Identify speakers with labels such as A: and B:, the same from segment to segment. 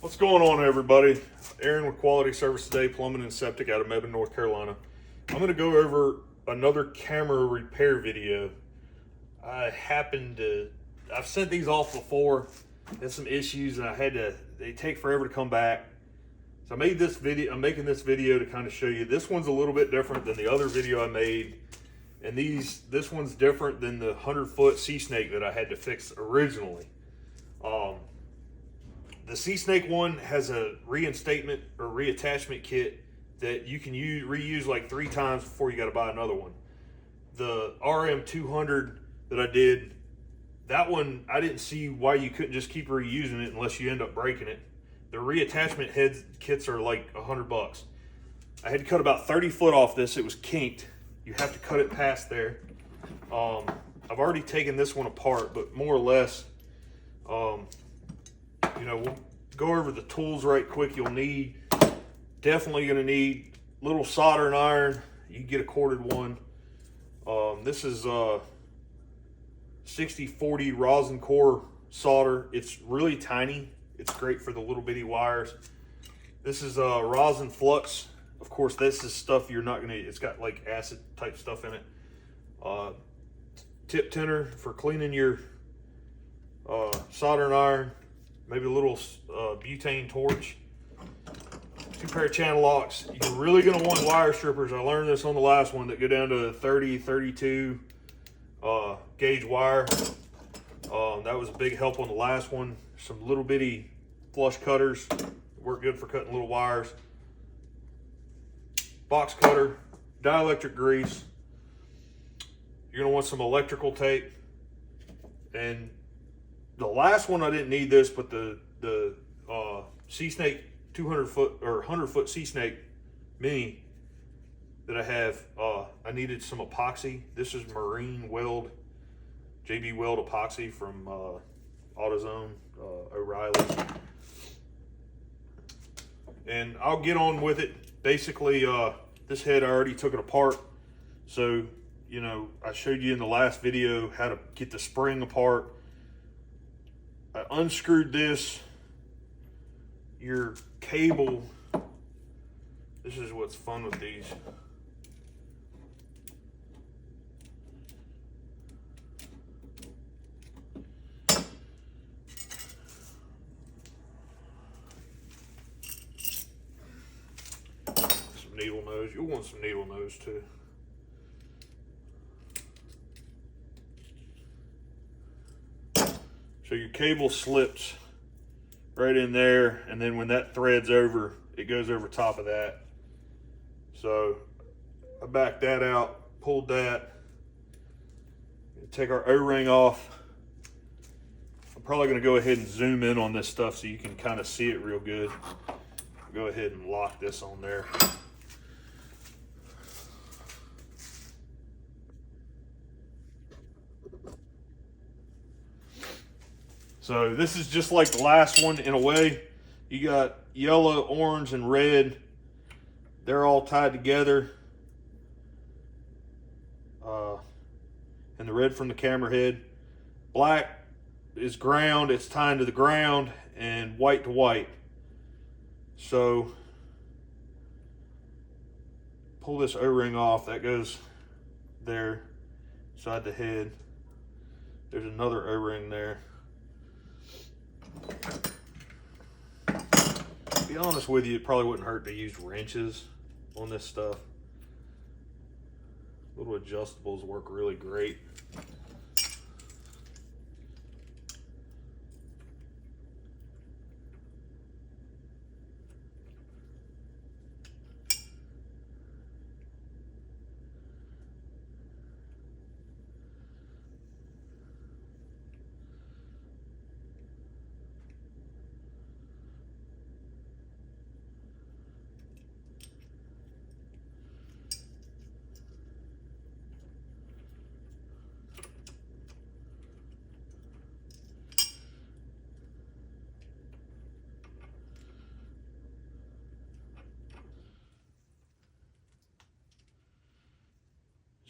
A: What's going on, everybody? Aaron with Quality Service Today, Plumbing and Septic out of Mebane, North Carolina. I'm going to go over another camera repair video. I've sent these off before, had some issues, and they take forever to come back. So I made this video, I'm making this video to kind of show you. This one's a little bit different than the other video I made. And this one's different than the 100-foot sea snake that I had to fix originally. The sea snake one has a reinstatement or reattachment kit that you can reuse like 3 times before you got to buy another one. The RM200 that I did, that one I didn't see why you couldn't just keep reusing it unless you end up breaking it. The reattachment kits are like $100. I had to cut about 30 foot off this. It was kinked. You have to cut it past there. I've already taken this one apart, but more or less, we'll go over the tools right quick. You'll need, definitely going to need little soldering iron. You can get a corded one. This is 60-40 rosin core solder. It's really tiny. It's great for the little bitty wires. This is rosin flux. Of course, this is stuff you're not gonna, it's got like acid type stuff in it. Tip tinner for cleaning your soldering iron. Maybe a little butane torch. 2 pair of channel locks. You're really gonna want wire strippers. I learned this on the last one that go down to 30, 32 gauge wire. That was a big help on the last one. Some little bitty flush cutters work good for cutting little wires. Box cutter, dielectric grease. You're gonna want some electrical tape. And the last one I didn't need this, but the sea snake 200-foot or 100-foot sea snake mini that I have, I needed some epoxy. This is Marine Weld, JB Weld epoxy from AutoZone, O'Reilly's. And I'll get on with it. Basically, this head, I already took it apart. So, I showed you in the last video how to get the spring apart. I unscrewed this. Your cable, this is what's fun with these. Needle nose. You'll want some needle nose too. So your cable slips right in there, and then when that threads over, it goes over top of that. So I backed that out, pulled that, take our O-ring off. I'm probably going to go ahead and zoom in on this stuff so you can kind of see it real good. Go ahead and lock this on there. So this is just like the last one in a way. You got yellow, orange, and red. They're all tied together. And the red from the camera head. Black is ground, it's tying to the ground, and white to white. So pull this O-ring off, that goes there, side the head. There's another O-ring there. To be honest with you, it probably wouldn't hurt to use wrenches on this stuff. Little adjustables work really great.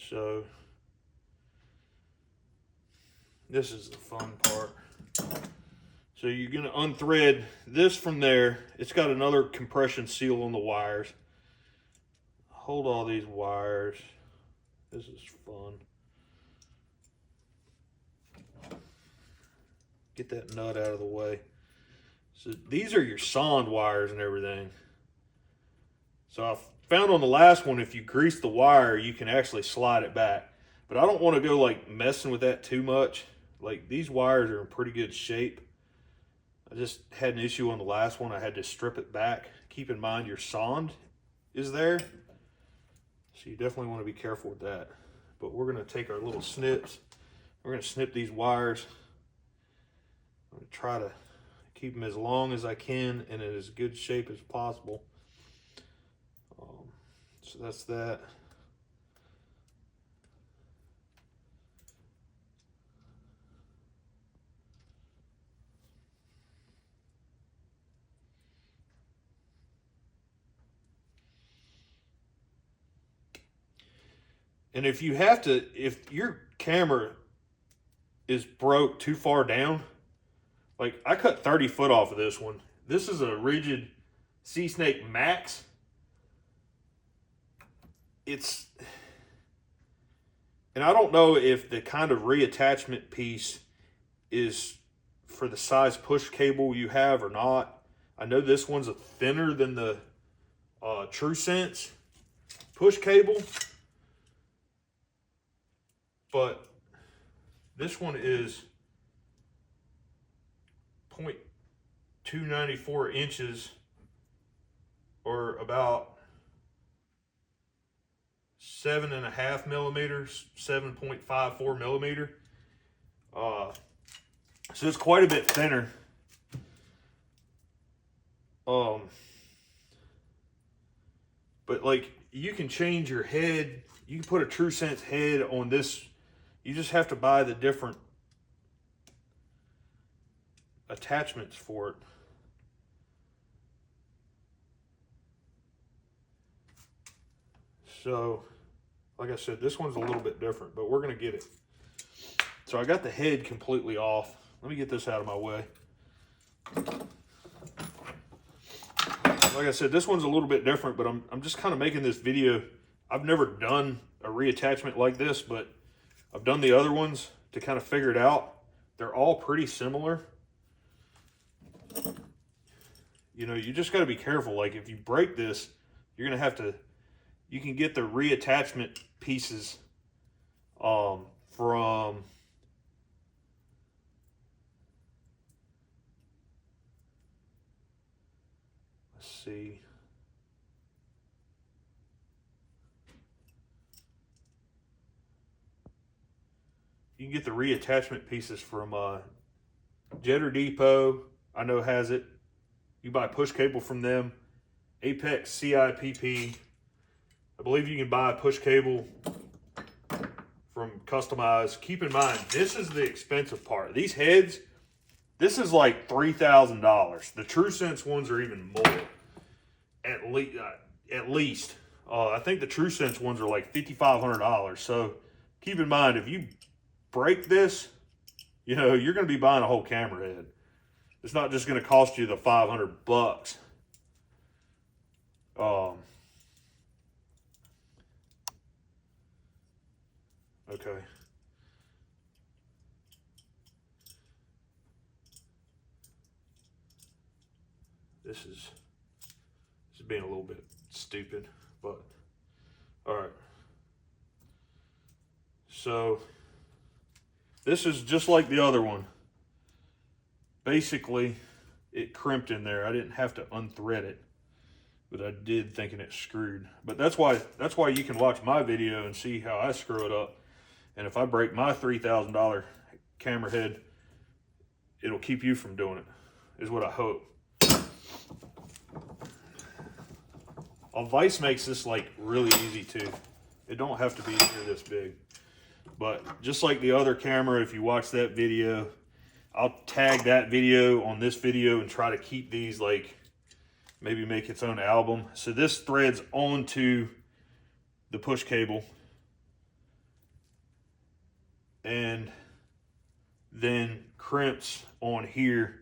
A: So this is the fun part. So you're gonna unthread this from there. It's got another compression seal on the wires. Hold all these wires. This is fun. Get that nut out of the way. So these are your sonde wires and everything. So I found on the last one, if you grease the wire, you can actually slide it back. But I don't want to go like messing with that too much. Like these wires are in pretty good shape. I just had an issue on the last one. I had to strip it back. Keep in mind your sonde is there. So you definitely want to be careful with that. But we're going to take our little snips. We're going to snip these wires. I'm going to try to keep them as long as I can and in as good shape as possible. So that's that. And if you have to, if your camera is broke too far down, like I cut 30 foot off of this one. This is a Rigid Sea Snake Max. And I don't know if the kind of reattachment piece is for the size push cable you have or not. I know this one's a thinner than the TrueSense push cable, but this one is 0.294 inches, or about 7.5 millimeters, 7.54 millimeter. So it's quite a bit thinner. But like you can change your head. You can put a TrueSense head on this. You just have to buy the different attachments for it. So, like I said, this one's a little bit different, but we're gonna get it. So I got the head completely off. Let me get this out of my way. Like I said, this one's a little bit different, but I'm just kind of making this video. I've never done a reattachment like this, but I've done the other ones to kind of figure it out. They're all pretty similar. You know, you just got to be careful. Like if you break this, you're going to have to, you can get the reattachment pieces from, let's see. You can get the reattachment pieces from Jetter Depot, I know has it. You buy push cable from them. Apex CIPP. I believe you can buy a push cable from Customized. Keep in mind, this is the expensive part. These heads, this is like $3,000. The TrueSense ones are even more. At least. I think the TrueSense ones are like $5,500. So keep in mind, if you break this, you know, you're going to be buying a whole camera head. It's not just going to cost you the $500. Okay. This is being a little bit stupid, but all right. So this is just like the other one. Basically, it crimped in there. I didn't have to unthread it, but I did thinking it screwed. But that's why you can watch my video and see how I screw it up. And if I break my $3,000 camera head, it'll keep you from doing it, is what I hope. Vice makes this like really easy too. It don't have to be near this big. But just like the other camera, if you watch that video, I'll tag that video on this video and try to keep these, like maybe make its own album. So this threads onto the push cable and then crimps on here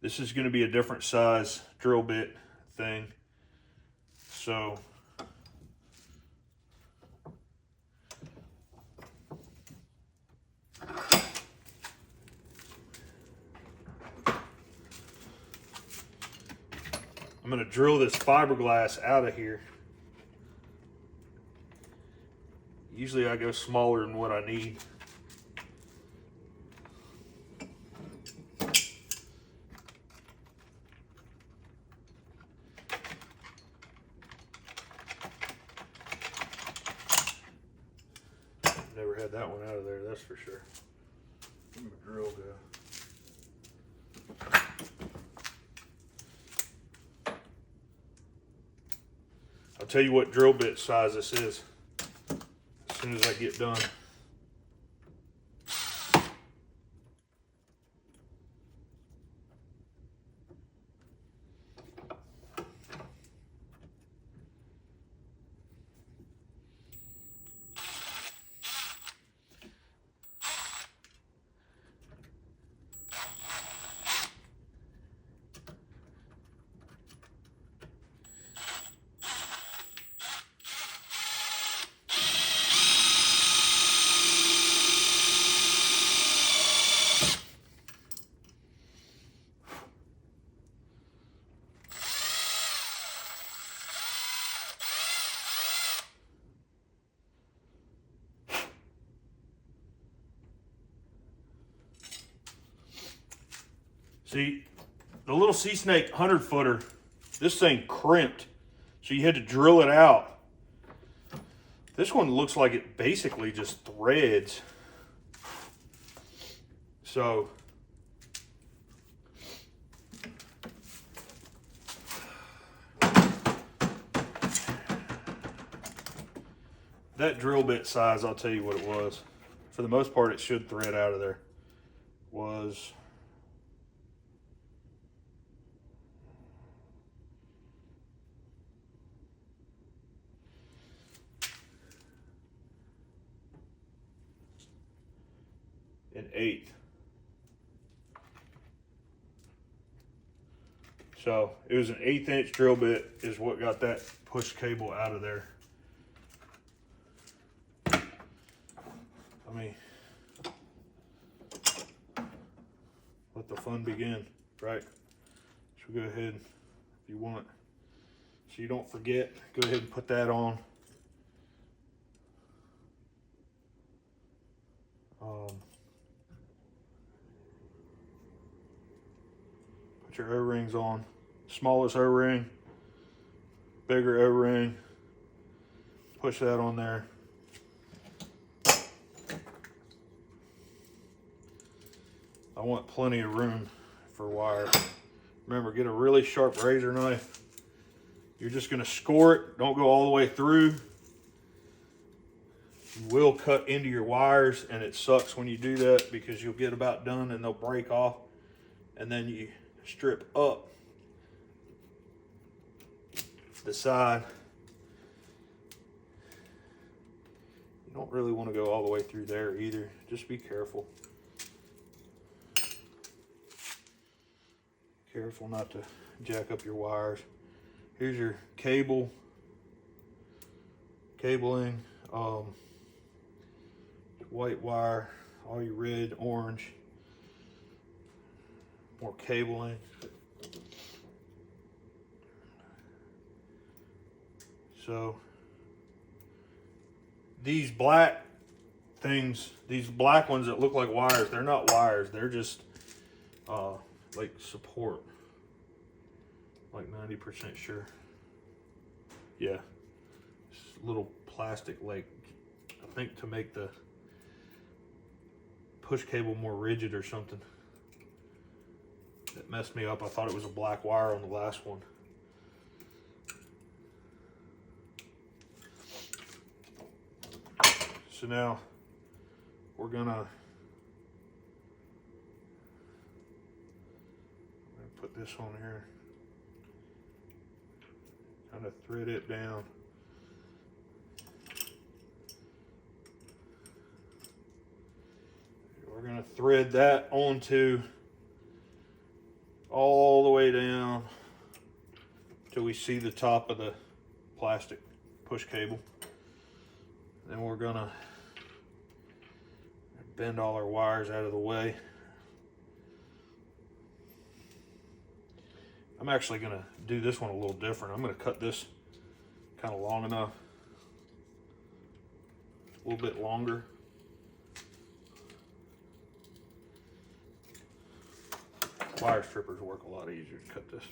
A: This is going to be a different size drill bit thing. So I'm going to drill this fiberglass out of here. Usually I go smaller than what I need. Never had that one out of there, that's for sure. Where'd my drill go? I'll tell you what drill bit size this is as soon as I get done. See, the little sea snake 100 footer, this thing crimped, so you had to drill it out. This one looks like it basically just threads. So that drill bit size, I'll tell you what it was. For the most part, it should thread out of there. Was an 1/8. So it was an 1/8 inch drill bit is what got that push cable out of there. I mean, let the fun begin, right? So go ahead if you want. So you don't forget, go ahead and put that on. Put your O-rings on. Smallest O-ring, bigger O-ring. Push that on there. I want plenty of room for wire. Remember, get a really sharp razor knife. You're just gonna score it. Don't go all the way through. You will cut into your wires, and it sucks when you do that because you'll get about done and they'll break off. And then you strip up the side. You don't really want to go all the way through there either. Just be careful. Careful not to jack up your wires. Here's your cabling, white wire, all your red, orange, more cabling. So these black things, these black ones that look like wires, they're not wires, they're just like support, like 90% sure. Yeah, it's a little plastic, like I think to make the push cable more rigid or something. That messed me up. I thought it was a black wire on the last one. So now we're gonna put this on here, kind of thread it down. We're gonna thread that onto all the way down till we see the top of the plastic push cable. Then we're gonna bend all our wires out of the way. I'm actually gonna do this one a little different. I'm gonna cut this kind of long enough, a little bit longer. Wire strippers work a lot easier to cut this.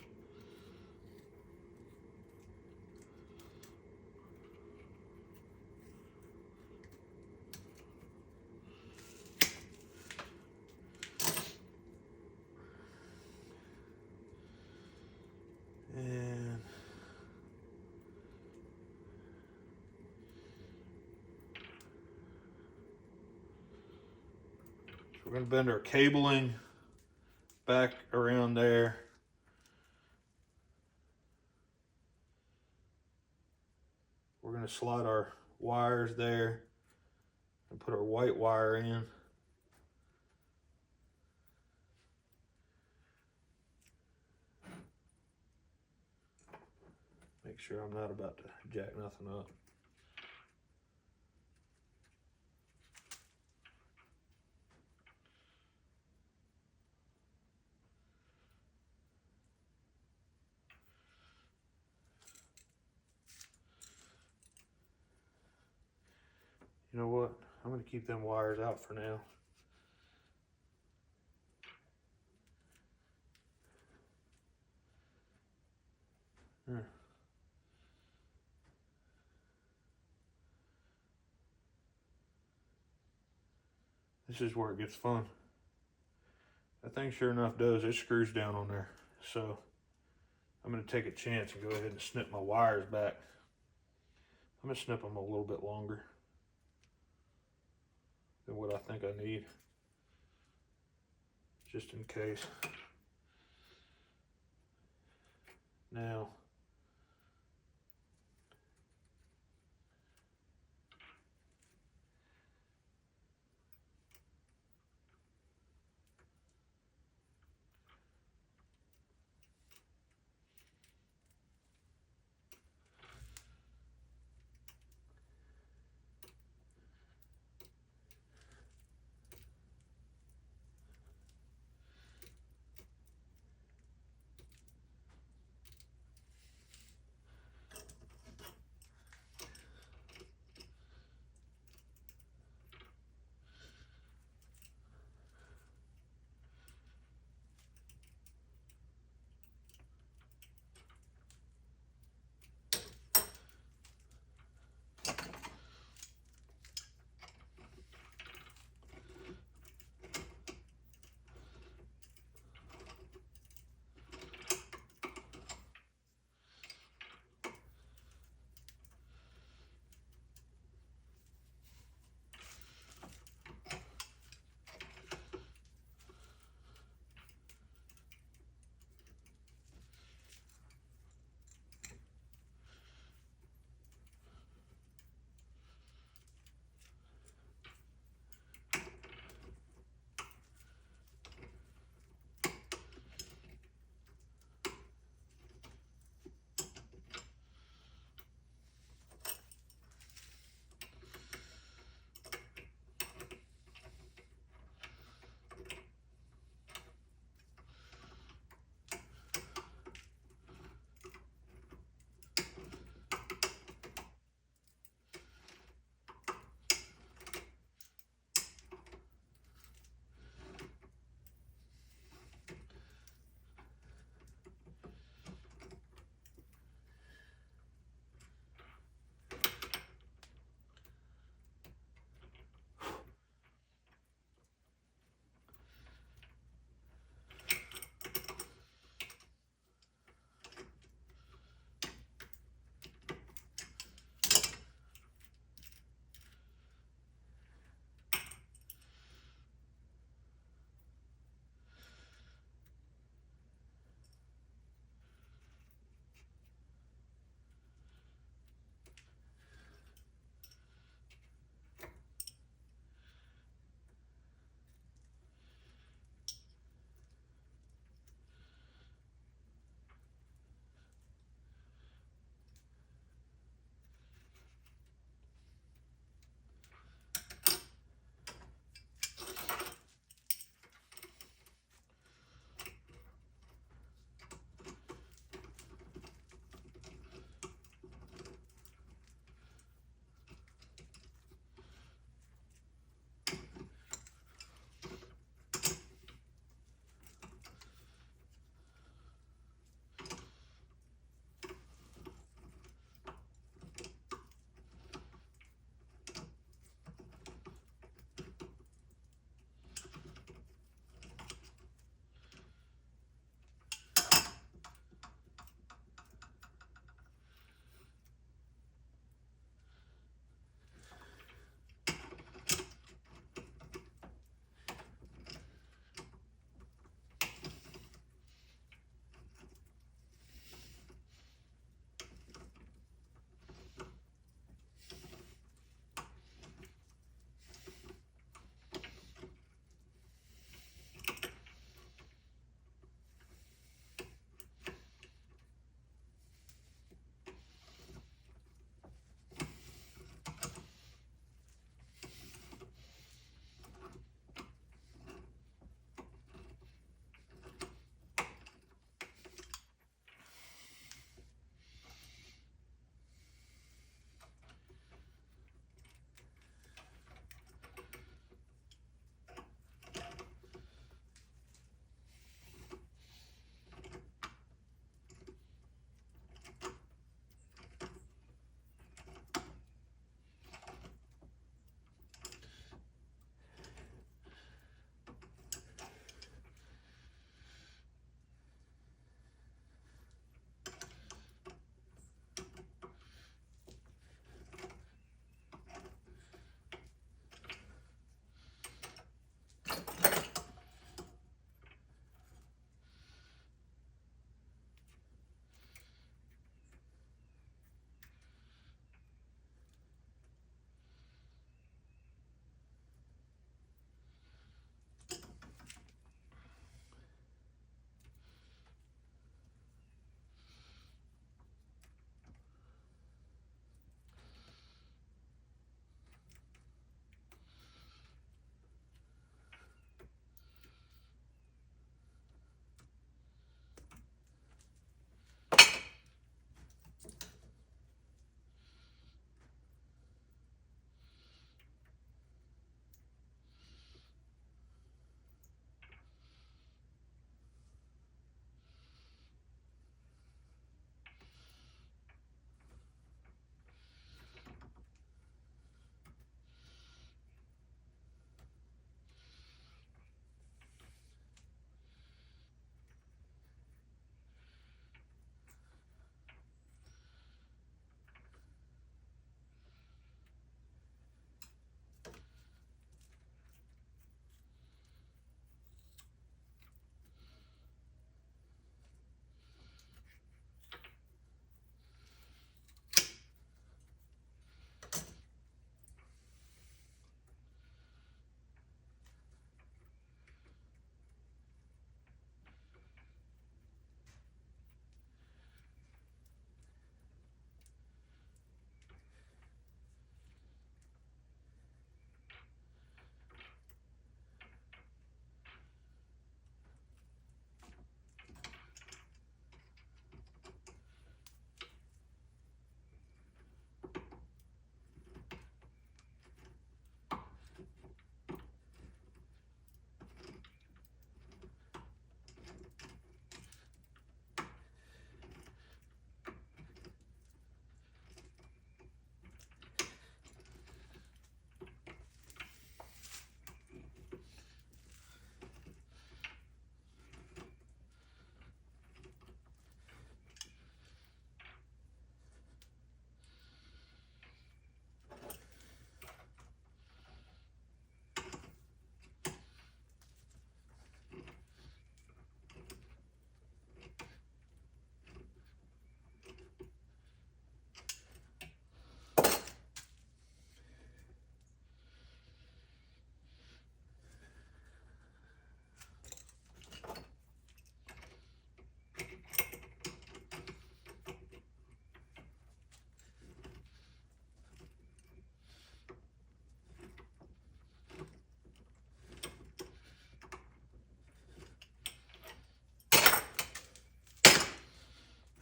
A: And so we're going to bend our cabling back around there. We're going to slide our wires there and put our white wire in. Make sure I'm not about to jack nothing up. You know what? I'm going to keep them wires out for now. This is where it gets fun. That thing sure enough does, it screws down on there. So I'm going to take a chance and go ahead and snip my wires back. I'm going to snip them a little bit longer than what I think I need, just in case. Now,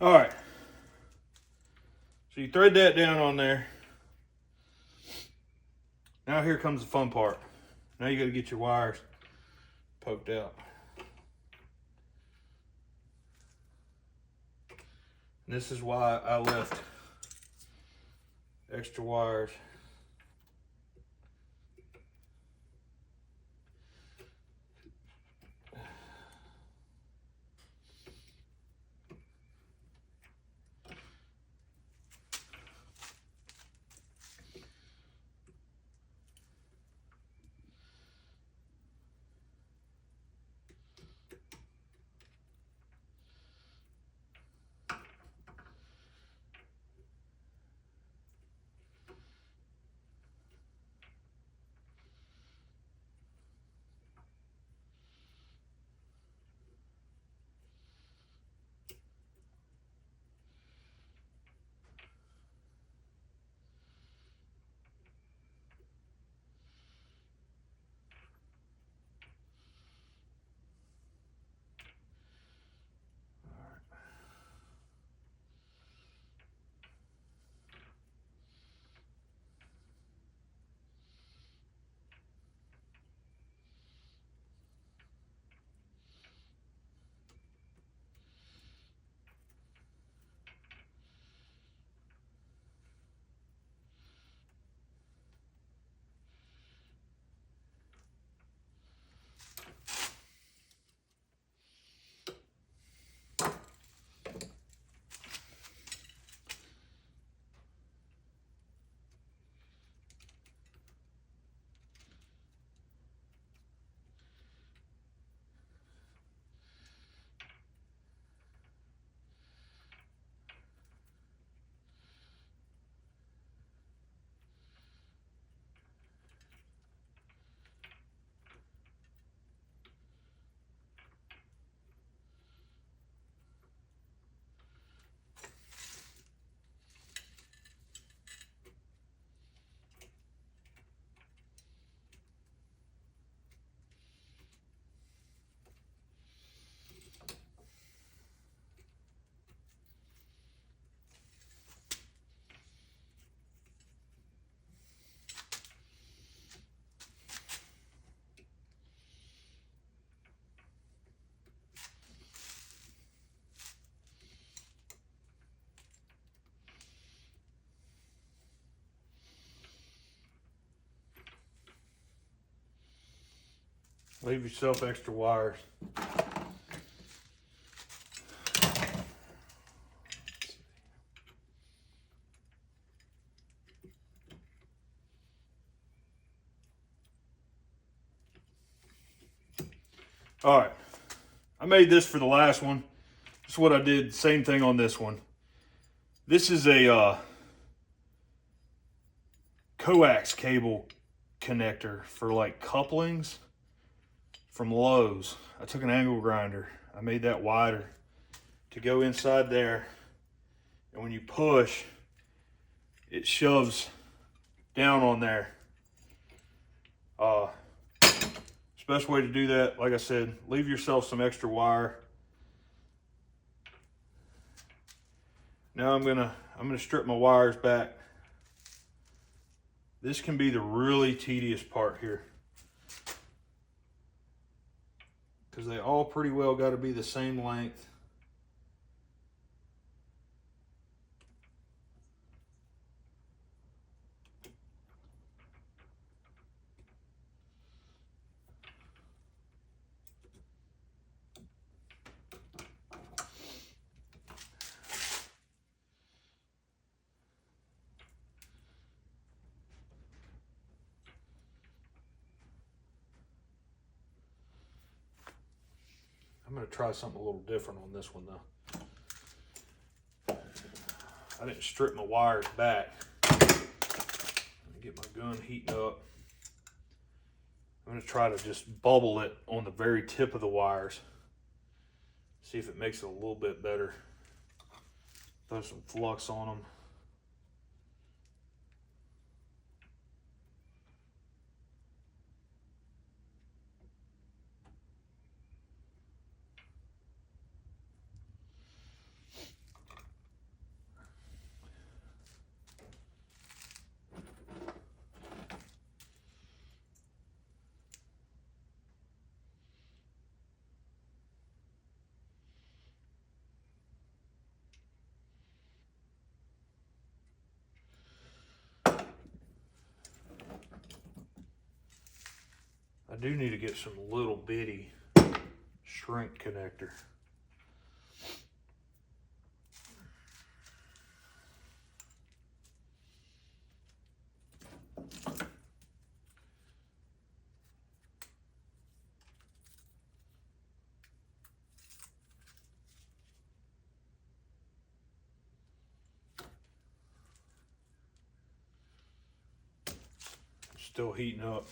A: All right. So you thread that down on there. Now here comes the fun part. Now you got to get your wires poked out. And this is why I left extra wires. Leave yourself extra wires. All right, I made this for the last one. This is what I did, same thing on this one. This is a coax cable connector for like couplings from Lowe's. I took an angle grinder. I made that wider to go inside there. And when you push, it shoves down on there. Best way to do that, like I said, leave yourself some extra wire. Now I'm gonna strip my wires back. This can be the really tedious part here, because they all pretty well got to be the same length. I'm going to try something a little different on this one though. I didn't strip my wires back. Get my gun heating up. I'm going to try to just bubble it on the very tip of the wires. See if it makes it a little bit better. Throw some flux on them. do need to get some little bitty shrink connector. Still heating up.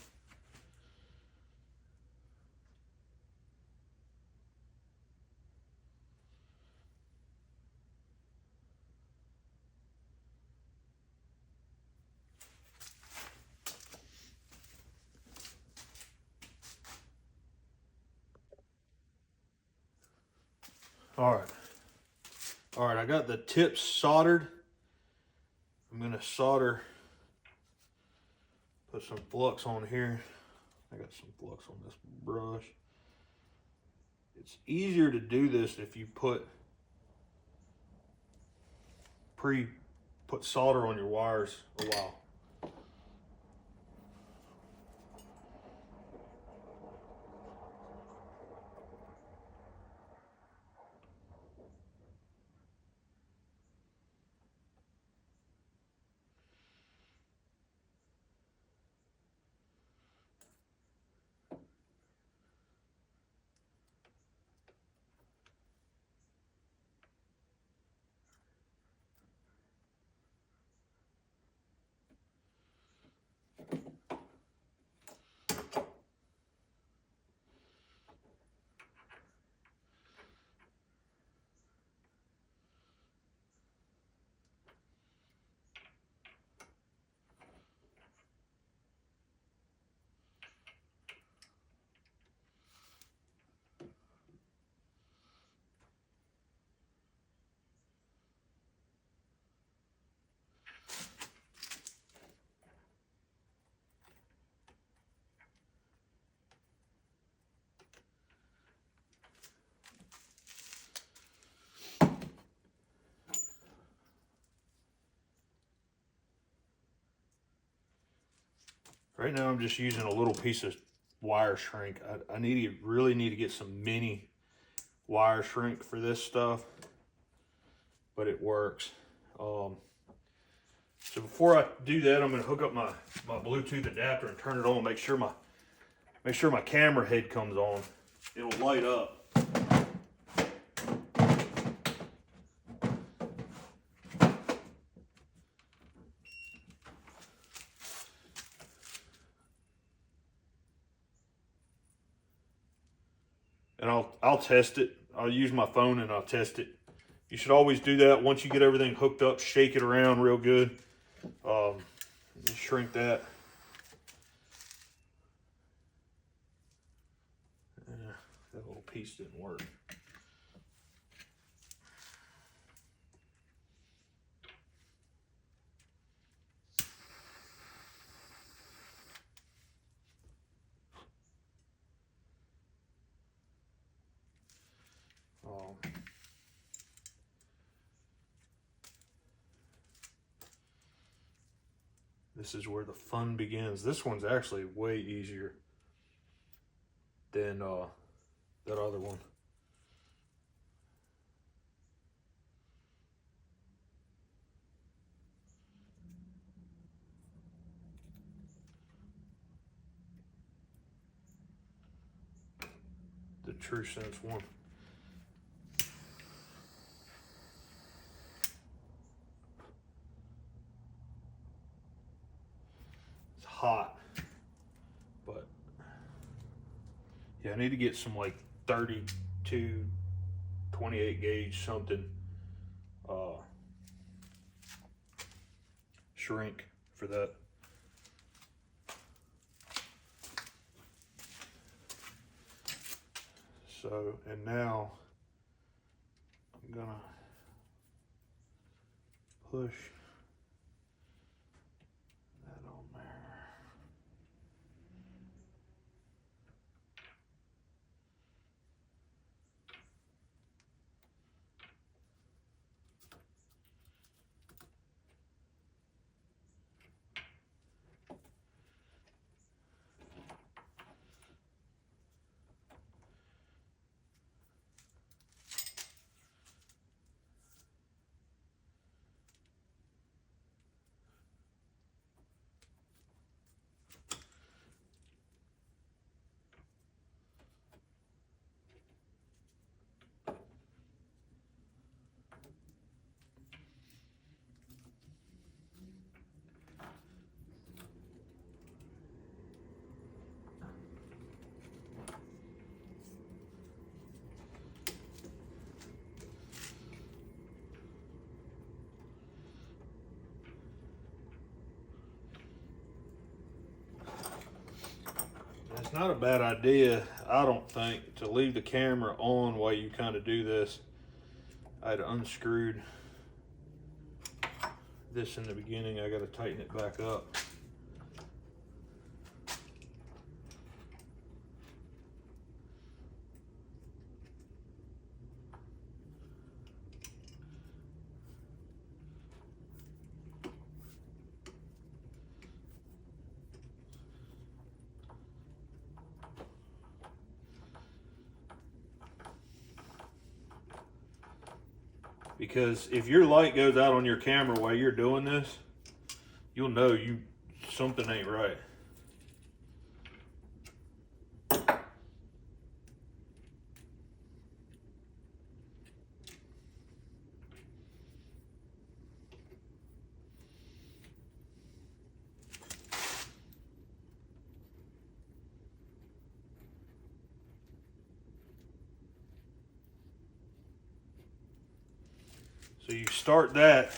A: All right, I got the tips soldered. I'm gonna solder, put some flux on here. I got some flux on this brush. It's easier to do this if you put solder on your wires a while. Right now I'm just using a little piece of wire shrink. I really need to get some mini wire shrink for this stuff, but it works. So before I do that, I'm gonna hook up my Bluetooth adapter and turn it on, make sure my camera head comes on. It'll light up. And I'll test it. I'll use my phone and I'll test it. You should always do that once you get everything hooked up. Shake it around real good. Shrink that. That little piece didn't work. This is where the fun begins. This one's actually way easier than that other one. The True Sense one. Hot, but yeah, I need to get some like 32 28 gauge something shrink for that. So, and now I'm gonna push that on there. It's not a bad idea, I don't think, to leave the camera on while you kind of do this. I had unscrewed this in the beginning. I got to tighten it back up. Because if your light goes out on your camera while you're doing this, you'll know something ain't right. So you start that,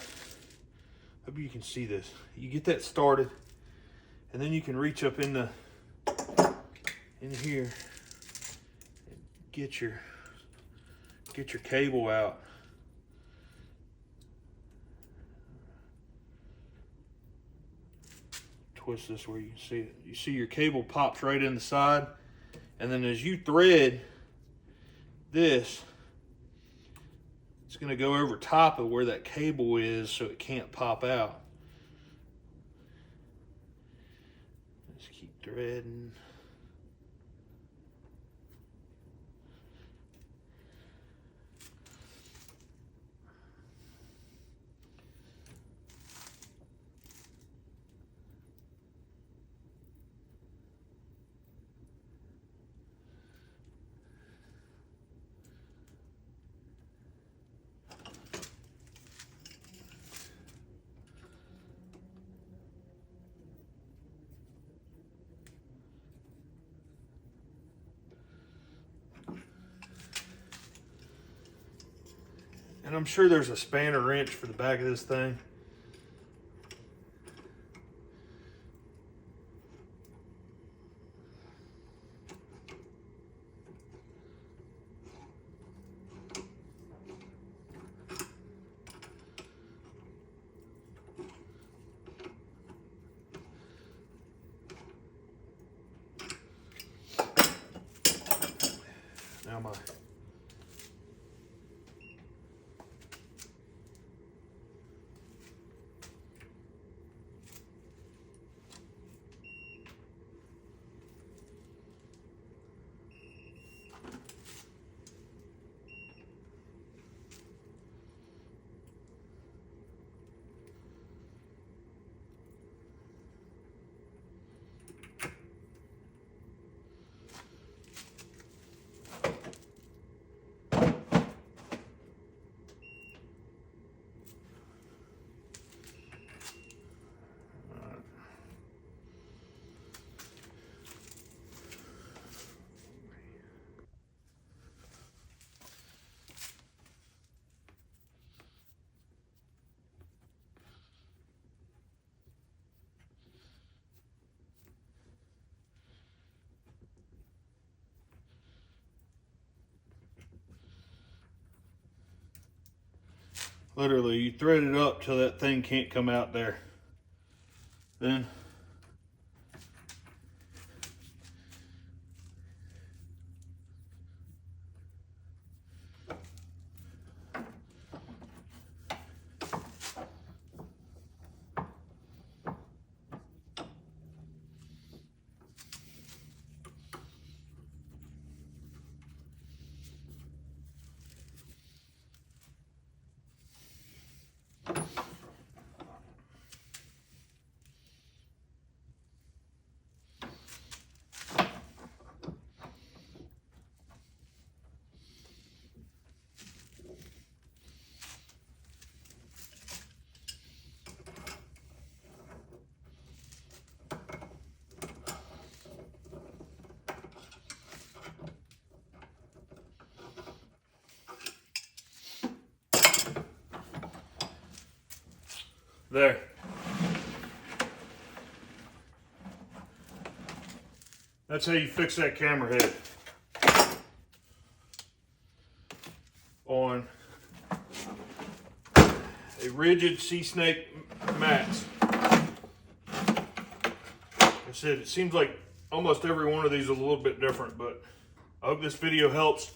A: hope you can see this. You get that started, and then you can reach up in here and get your cable out. Twist this where you can see it. You see your cable pops right in the side, and then as you thread this, it's going to go over top of where that cable is so it can't pop out. Just keep threading. And I'm sure there's a spanner wrench for the back of this thing. Now my literally, you thread it up till that thing can't come out there. Then there. That's how you fix that camera head on a Rigid Sea Snake Max. Like I said, it seems like almost every one of these is a little bit different, but I hope this video helps.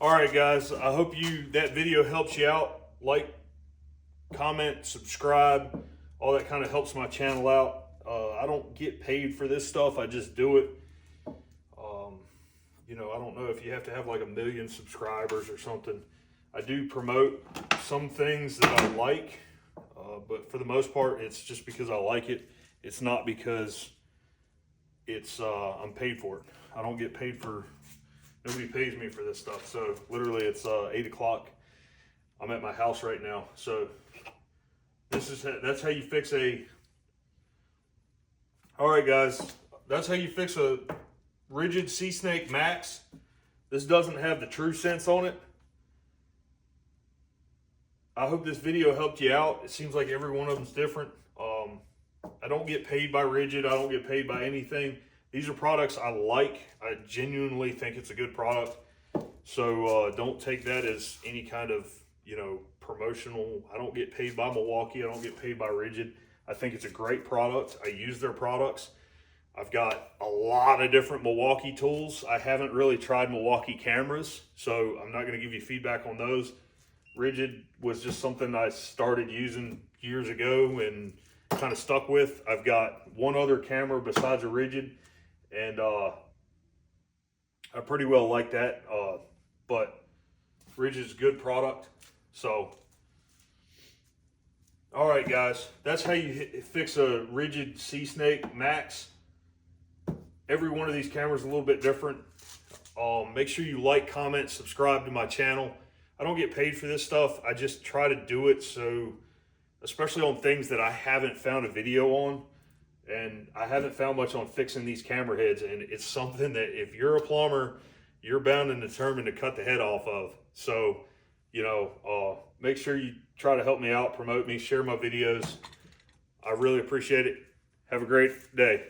A: All right, guys, I hope that video helps you out. Like, comment, subscribe, all that kind of helps my channel out. I don't get paid for this stuff, I just do it. You know, I don't know if you have to have like 1 million subscribers or something. I do promote some things that I like, but for the most part, it's just because I like it. It's not because it's I'm paid for it. I don't get paid for, nobody pays me for this stuff. So literally it's 8 o'clock. I'm at my house right now. So that's how you fix all right guys, that's how you fix a Rigid Sea Snake Max. This doesn't have the True Sense on it. I hope this video helped you out. It seems like every one of them's different. I don't get paid by Rigid. I don't get paid by anything. These are products I like. I genuinely think it's a good product. So don't take that as any kind of, you know, promotional. I don't get paid by Milwaukee. I don't get paid by Rigid. I think it's a great product. I use their products. I've got a lot of different Milwaukee tools. I haven't really tried Milwaukee cameras, so I'm not going to give you feedback on those. Rigid was just something I started using years ago and kind of stuck with. I've got one other camera besides a Rigid, and I pretty well like that, but Rigid's a good product. So, all right, guys, that's how you fix a Rigid Sea Snake Max. Every one of these cameras is a little bit different. Make sure you like, comment, subscribe to my channel. I don't get paid for this stuff. I just try to do it so, especially on things that I haven't found a video on, and I haven't found much on fixing these camera heads, and it's something that if you're a plumber, you're bound and determined to cut the head off of. So, you know, make sure you try to help me out, promote me, share my videos. I really appreciate it. Have a great day.